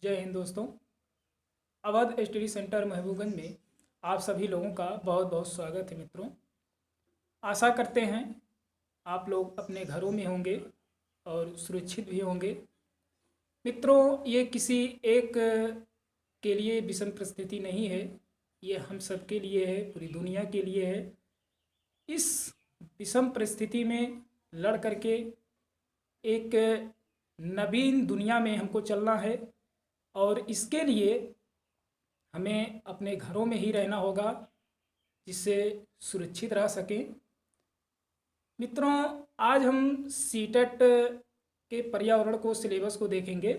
जय हिंद दोस्तों। Awadh study centre Mahbubganj में आप सभी लोगों का बहुत बहुत स्वागत है मित्रों। आशा करते हैं आप लोग अपने घरों में होंगे और सुरक्षित भी होंगे। मित्रों, ये किसी एक के लिए विषम परिस्थिति नहीं है, ये हम सब के लिए है, पूरी दुनिया के लिए है। इस विषम परिस्थिति में लड़ करके एक नवीन दुनिया में हमको चलना है और इसके लिए हमें अपने घरों में ही रहना होगा जिससे सुरक्षित रह सकें। मित्रों, आज हम सीटेट के पर्यावरण को सिलेबस को देखेंगे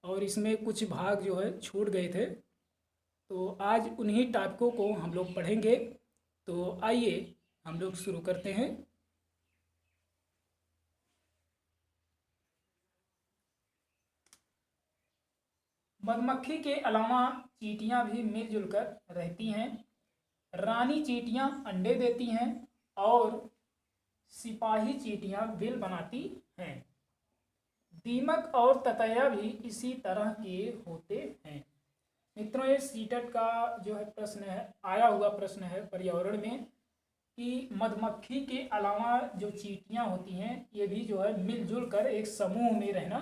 और इसमें कुछ भाग जो है छूट गए थे, तो आज उन्हीं टॉपिकों को हम लोग पढ़ेंगे। तो आइए हम लोग शुरू करते हैं। मधुमक्खी के अलावा चींटियां भी मिलजुल कर रहती हैं। रानी चींटियां अंडे देती हैं और सिपाही चींटियां बिल बनाती हैं। दीमक और ततैया भी इसी तरह के होते हैं। मित्रों, ये सीटेट का जो है प्रश्न है, आया हुआ प्रश्न है पर्यावरण में कि मधुमक्खी के अलावा जो चींटियां होती हैं ये भी जो है मिलजुल कर एक समूह में रहना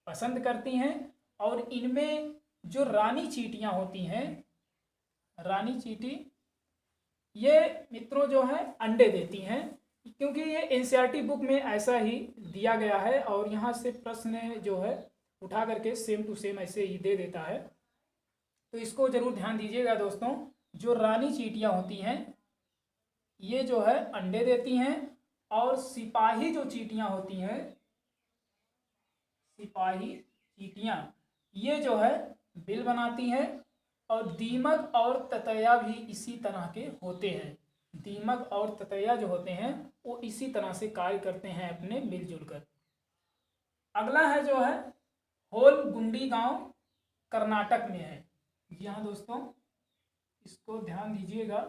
पसंद करती हैं। और इनमें जो रानी चींटियां होती हैं, रानी चींटी ये मित्रों जो है अंडे देती हैं, क्योंकि ये एनसीईआरटी बुक में ऐसा ही दिया गया है और यहाँ से प्रश्न जो है उठा करके सेम टू सेम ऐसे ही दे देता है। तो इसको जरूर ध्यान दीजिएगा दोस्तों। जो रानी चींटियां होती हैं ये जो है अंडे देती हैं और सिपाही जो चींटियां होती हैं, सिपाही चींटियां ये जो है बिल बनाती हैं। और दीमक और ततैया भी इसी तरह के होते हैं। दीमक और ततैया जो होते हैं वो इसी तरह से कार्य करते हैं अपने मिलजुल कर। अगला है जो है होलगुंडी गांव कर्नाटक में है। जी हाँ दोस्तों, इसको ध्यान दीजिएगा।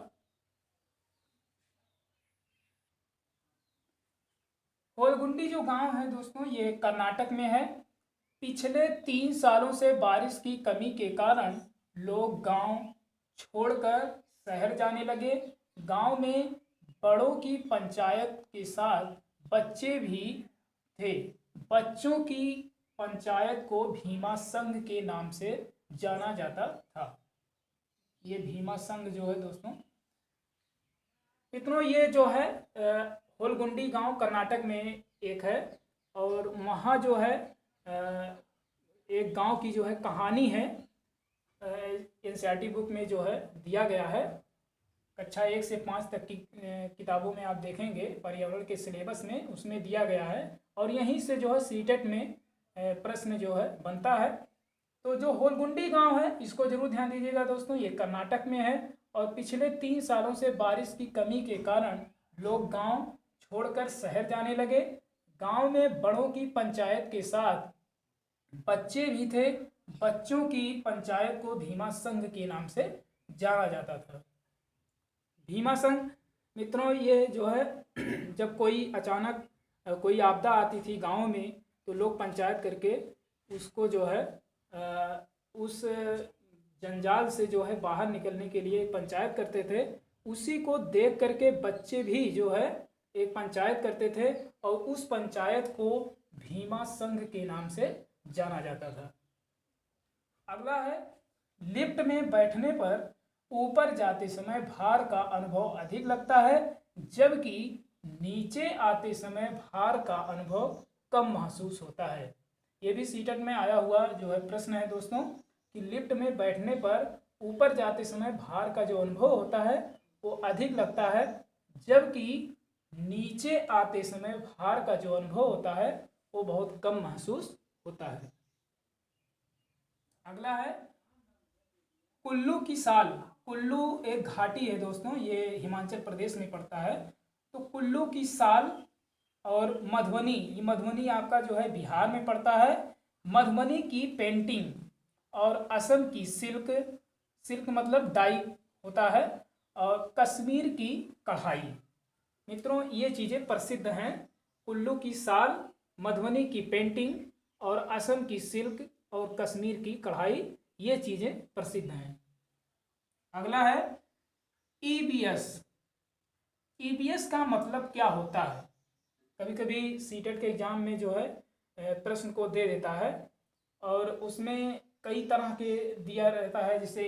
होलगुंडी जो गांव है दोस्तों ये कर्नाटक में है। पिछले 3 सालों से बारिश की कमी के कारण लोग गांव छोड़कर शहर जाने लगे। गांव में बड़ों की पंचायत के साथ बच्चे भी थे। बच्चों की पंचायत को भीमा संघ के नाम से जाना जाता था। ये भीमा संघ जो है दोस्तों, मित्रों ये जो है होलगुंडी गांव कर्नाटक में एक है और वहाँ जो है एक गांव की जो है कहानी है, एनसीईआरटी बुक में जो है दिया गया है। कक्षा 1 से 5 तक की किताबों में आप देखेंगे पर्यावरण के सिलेबस में, उसमें दिया गया है और यहीं से जो है सीटेट में प्रश्न जो है बनता है। तो जो होलगुंडी गांव है इसको जरूर ध्यान दीजिएगा दोस्तों, ये कर्नाटक में है और पिछले 3 सालों से बारिश की कमी के कारण लोग गांव छोड़कर शहर जाने लगे। गांव में बड़ों की पंचायत के साथ बच्चे भी थे। बच्चों की पंचायत को भीमा संघ के नाम से जाना जाता था। भीमा संघ मित्रों ये जो है जब कोई अचानक कोई आपदा आती थी गांव में तो लोग पंचायत करके उसको जो है उस जंजाल से जो है बाहर निकलने के लिए पंचायत करते थे। उसी को देख करके बच्चे भी जो है एक पंचायत करते थे और उस पंचायत को भीमा संघ के नाम से जाना जाता था। अगला है लिफ्ट में बैठने पर ऊपर जाते समय भार का अनुभव अधिक लगता है, जबकि नीचे आते समय भार का अनुभव कम महसूस होता है। ये भी सीटेट में आया हुआ जो है प्रश्न है दोस्तों कि लिफ्ट में बैठने पर ऊपर जाते समय भार का जो अनुभव होता है वो अधिक लगता है, जबकि नीचे आते समय भार का जो अनुभव होता है वो बहुत कम महसूस होता है। अगला है कुल्लू की साल। कुल्लू एक घाटी है दोस्तों, ये हिमाचल प्रदेश में पड़ता है। तो कुल्लू की साल और मधुबनी, ये मधुबनी आपका जो है बिहार में पड़ता है। मधुबनी की पेंटिंग और असम की सिल्क, सिल्क मतलब डाई होता है, और कश्मीर की कढ़ाई। मित्रों ये चीज़ें प्रसिद्ध हैं। कुल्लू की साल, मधुबनी की पेंटिंग और असम की सिल्क और कश्मीर की कढ़ाई, ये चीज़ें प्रसिद्ध हैं। अगला है ईबीएस। ईबीएस का मतलब क्या होता है? कभी कभी सीटेट के एग्जाम में जो है प्रश्न को दे देता है और उसमें कई तरह के दिया रहता है, जैसे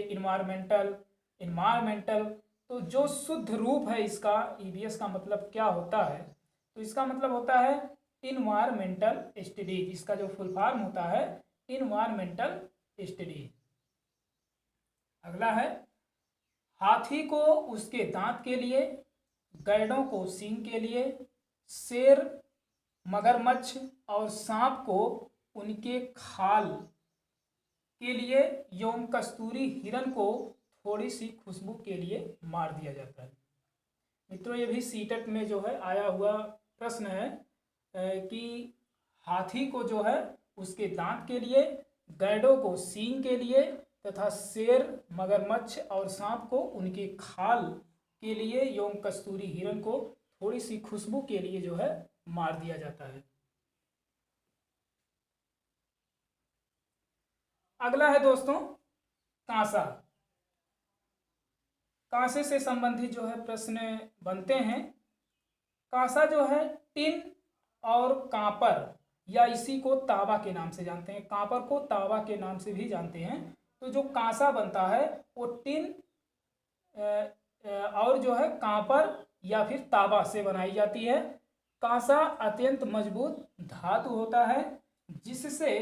इन्वायरमेंटल। तो जो शुद्ध रूप है इसका, ईबीएस का मतलब क्या होता है, तो इसका मतलब होता है इन्वायरमेंटल स्टडीज। इसका जो फुल फॉर्म होता है इन्वायरमेंटल स्टडीज। अगला है हाथी को उसके दांत के लिए, गैडों को सींग के लिए, शेर, मगरमच्छ और सांप को उनके खाल के लिए एवं कस्तूरी हिरण को थोड़ी सी खुशबू के लिए मार दिया जाता है। मित्रों, ये भी सीटेट में जो है आया हुआ प्रश्न है कि हाथी को जो है उसके दांत के लिए, गैडों को सींग के लिए तथा शेर, मगरमच्छ और सांप को उनके खाल के लिए एवं कस्तूरी हिरण को थोड़ी सी खुशबू के लिए जो है मार दिया जाता है। अगला है दोस्तों कांसा। कांसे से संबंधित जो है प्रश्न बनते हैं। कांसा जो है टिन और कांपर, या इसी को तांबा के नाम से जानते हैं, कांपर को तांबा के नाम से भी जानते हैं। तो जो कांसा बनता है वो टिन और जो है कांपर या फिर तांबा से बनाई जाती है। कांसा अत्यंत मजबूत धातु होता है जिससे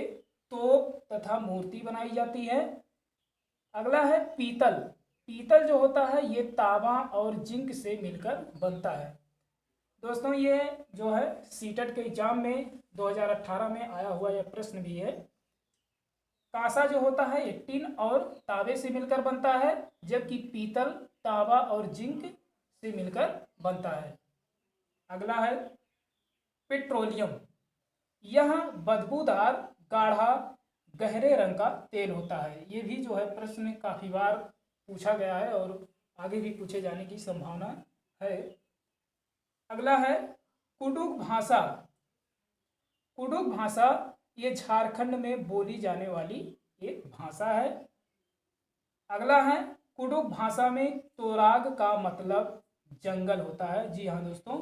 तोप तथा मूर्ति बनाई जाती है। अगला है पीतल। पीतल जो होता है ये तांबा और जिंक से मिलकर बनता है। दोस्तों, ये जो है सीटेट के एग्जाम में 2018 में आया हुआ यह प्रश्न भी है। कांसा जो होता है ये टिन और तांबे से मिलकर बनता है, जबकि पीतल तांबा और जिंक से मिलकर बनता है। अगला है पेट्रोलियम। यह बदबूदार गाढ़ा गहरे रंग का तेल होता है। ये भी जो है प्रश्न काफी बार पूछा गया है और आगे भी पूछे जाने की संभावना है। अगला है कुडुख भाषा। कुडुख भाषा ये झारखंड में बोली जाने वाली एक भाषा है। अगला है कुडुख भाषा में तोराग का मतलब जंगल होता है। जी हाँ दोस्तों,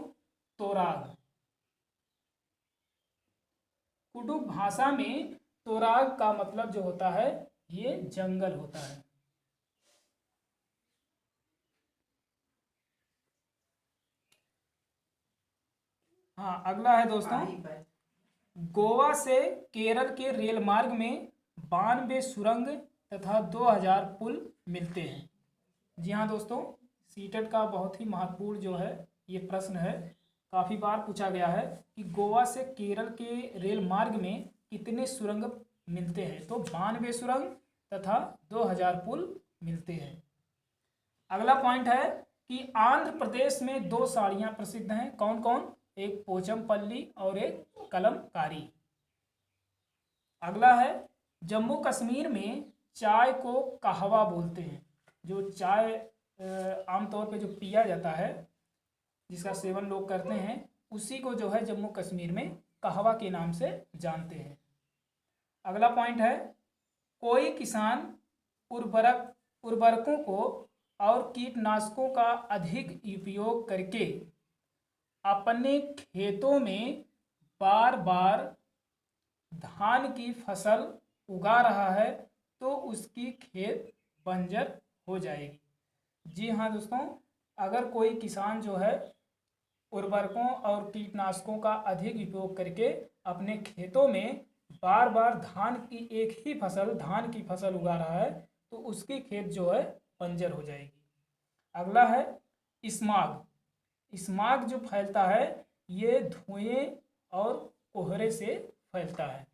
तोराग। कुडुख भाषा में तोराग का मतलब जो होता है ये जंगल होता है। हाँ, अगला है दोस्तों गोवा से केरल के रेल मार्ग में 92 सुरंग तथा 2000 पुल मिलते हैं। जी हाँ दोस्तों, सीटेट का बहुत ही महत्वपूर्ण जो है ये प्रश्न है, काफ़ी बार पूछा गया है कि गोवा से केरल के रेल मार्ग में कितने सुरंग मिलते हैं, तो 92 सुरंग तथा 2000 पुल मिलते हैं। अगला पॉइंट है कि आंध्र प्रदेश में 2 साड़ियाँ प्रसिद्ध हैं। कौन कौन? एक पोचमपल्ली और एक कलमकारी। अगला है जम्मू कश्मीर में चाय को कहवा बोलते हैं। जो चाय आमतौर पे जो पिया जाता है, जिसका सेवन लोग करते हैं, उसी को जो है जम्मू कश्मीर में कहवा के नाम से जानते हैं। अगला पॉइंट है कोई किसान उर्वरकों को और कीटनाशकों का अधिक उपयोग करके अपने खेतों में बार बार धान की फसल उगा रहा है तो उसकी खेत बंजर हो जाएगी। जी हाँ दोस्तों, अगर कोई किसान जो है उर्वरकों और कीटनाशकों का अधिक उपयोग करके अपने खेतों में बार बार धान की फसल उगा रहा है तो उसकी खेत जो है बंजर हो जाएगी। अगला है स्मॉग। स्मॉग जो फैलता है ये धुएं और कोहरे से फैलता है।